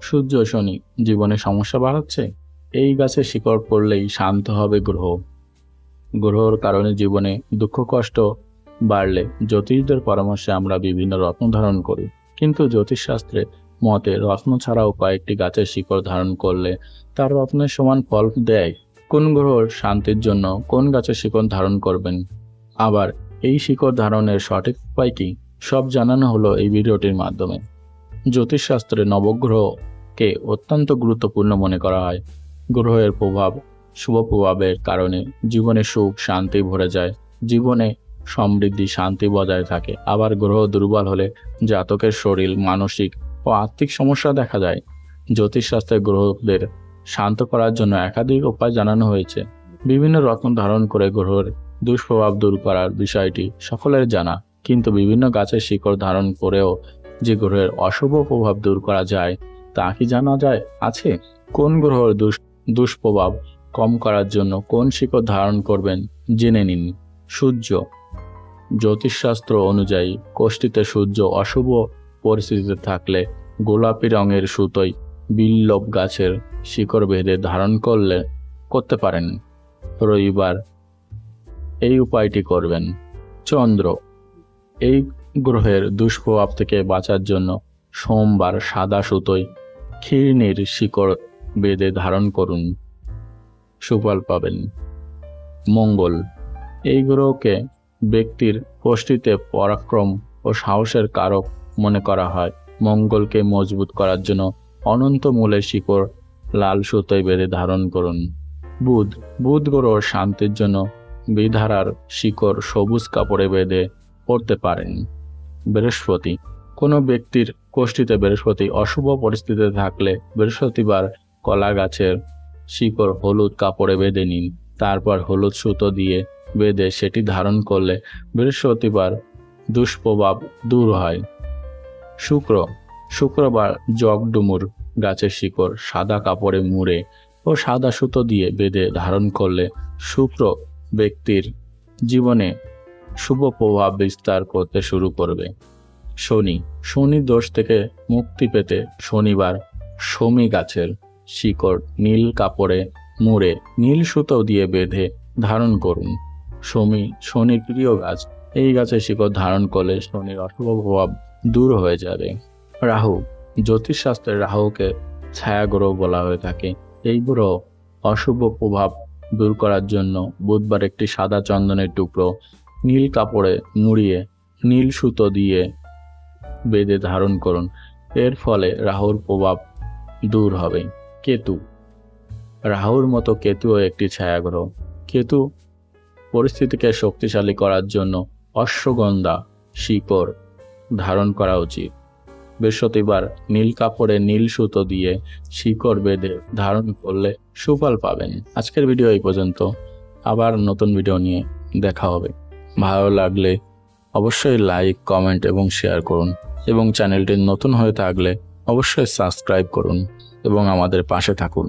সূর্য শনি জীবনে সমস্যা বাড়াচ্ছে। এই গাছে শিকড় পড়লেই শান্ত হবে গ্রহ। গ্রহর কারণে জীবনে দুঃখ কষ্ট বাড়লে জ্যোতিষদের পরামর্শে আমরা বিভিন্ন রত্ন ধারণ করি, কিন্তু জ্যোতিষশাস্ত্রে মতে রত্ন ছাড়াও কয়েকটি গাছের শিকড় ধারণ করলে তার রত্নের সমান ফল দেয়। কোন গ্রহর শান্তির জন্য কোন গাছের শিকড় ধারণ করবেন, আবার এই শিকড় ধারণের সঠিক উপায় কি, সব জানানো হলো এই ভিডিওটির মাধ্যমে। জ্যোতিষশাস্ত্রে নবগ্রহকে অত্যন্ত গুরুত্বপূর্ণ মনে করা হয়। গ্রহের প্রভাব, শুভ প্রভাবের কারণে জীবনে সুখ শান্তি ভরে যায়, জীবনে সমৃদ্ধি শান্তি বজায় থাকে। আবার গ্রহ দুর্বল হলে জাতকের শরীর, মানসিক ও আর্থিক সমস্যা দেখা যায়। জ্যোতিষশাস্ত্রে গ্রহদের শান্ত করার জন্য একাধিক উপায় জানানো হয়েছে। বিভিন্ন রত্ন ধারণ করে গ্রহের দুষ্প্রভাব দূর করার বিষয়টি সকলের জানা, কিন্তু বিভিন্ন গাছের শিকড় ধারণ করেও যে গ্রহের অশুভ প্রভাব দূর করা যায় তা কি জানা যায় আছে? কোন গ্রহের দুষ্প্রভাব কম করার জন্য কোন শিকড় ধারণ করবেন জেনে নিন। সূর্য। জ্যোতিষশাস্ত্র অনুযায়ী কোষ্ঠীতে সূর্য অশুভ পরিস্থিতিতে থাকলে গোলাপি রঙের সুতোয় বিল্বপ গাছের শিকড় বেঁধে ধারণ করতে পারেন। রবিবার এই উপায়টি করবেন। চন্দ্র। এই গ্রহের দুষ্প্রভাব থেকে বাঁচার জন্য সোমবার সাদা সুতোয় ক্ষীরনির শিকড় বেঁধে ধারণ করুন, সুফল পাবেন। মঙ্গল। এই গ্রহকে ব্যক্তির কোষ্ঠীতে পরাক্রম ও সাহসের কারক মনে করা হয়। মঙ্গলকে মজবুত করার জন্য অনন্ত মূলের শিকড় লাল সুতোয় বেঁধে ধারণ করুন। বুধ। বুধ গ্রহ শান্তির জন্য বিধারার শিকড় সবুজ কাপড়ে বেঁধে পড়তে পারেন। বৃহস্পতি। কোনো ব্যক্তির কোষ্ঠীতে বৃহস্পতি অশুভ পরিস্থিতিতে থাকলে বৃহস্পতিবার কলা গাছের শিকড় হলুদ কাপড়ে বেঁধে নিন, তারপর হলুদ সুতো দিয়ে বেঁধে সেটি ধারণ করলে বৃহস্পতিবার দুষ্প্রভাব দূর হয়। শুক্র। শুক্রবার জগডুমুর গাছের শিকড় সাদা কাপড়ে মুড়ে ও সাদা সুতো দিয়ে বেঁধে ধারণ করলে শুক্র ব্যক্তির জীবনে শুভ প্রভাব বিস্তার করতে শুরু করবে। শনি। শনি দোষ থেকে মুক্তি পেতে শনিবার শমী গাছের শিকড় নীল কাপড়ে মুড়ে নীল সুতো দিয়ে বেঁধে ধারণ করুন। শনির প্রিয় গাছ, এই গাছের শিকড় ধারণ করলে শনির অশুভ প্রভাব দূর হয়ে যাবে। রাহু। জ্যোতিষশাস্ত্রে রাহুকে ছায়া গ্রহ বলা হয়ে থাকে। এই গ্রহ অশুভ প্রভাব দূর করার জন্য বুধবার একটি সাদা চন্দনের টুকরো নীল কাপড়ে মুড়িয়ে নীল সুতো দিয়ে বেঁধে ধারণ করুন, এর ফলে রাহুর প্রভাব দূর হবে। কেতু। রাহুর মতো কেতুও একটি ছায়াগ্রহ। কেতু পরিস্থিতিকে শক্তিশালী করার জন্য অশ্বগন্ধা শিকড় ধারণ করা উচিত। বৃহস্পতিবার নীল কাপড়ে নীল সুতো দিয়ে শিকড় বেঁধে ধারণ করলে সুফল পাবেন। আজকের ভিডিও এই পর্যন্ত, আবার নতুন ভিডিও নিয়ে দেখা হবে। ভালো লাগলে অবশ্যই লাইক, কমেন্ট এবং শেয়ার করুন, এবং চ্যানেলটি নতুন হয়ে থাকলে অবশ্যই সাবস্ক্রাইব করুন এবং আমাদের পাশে থাকুন।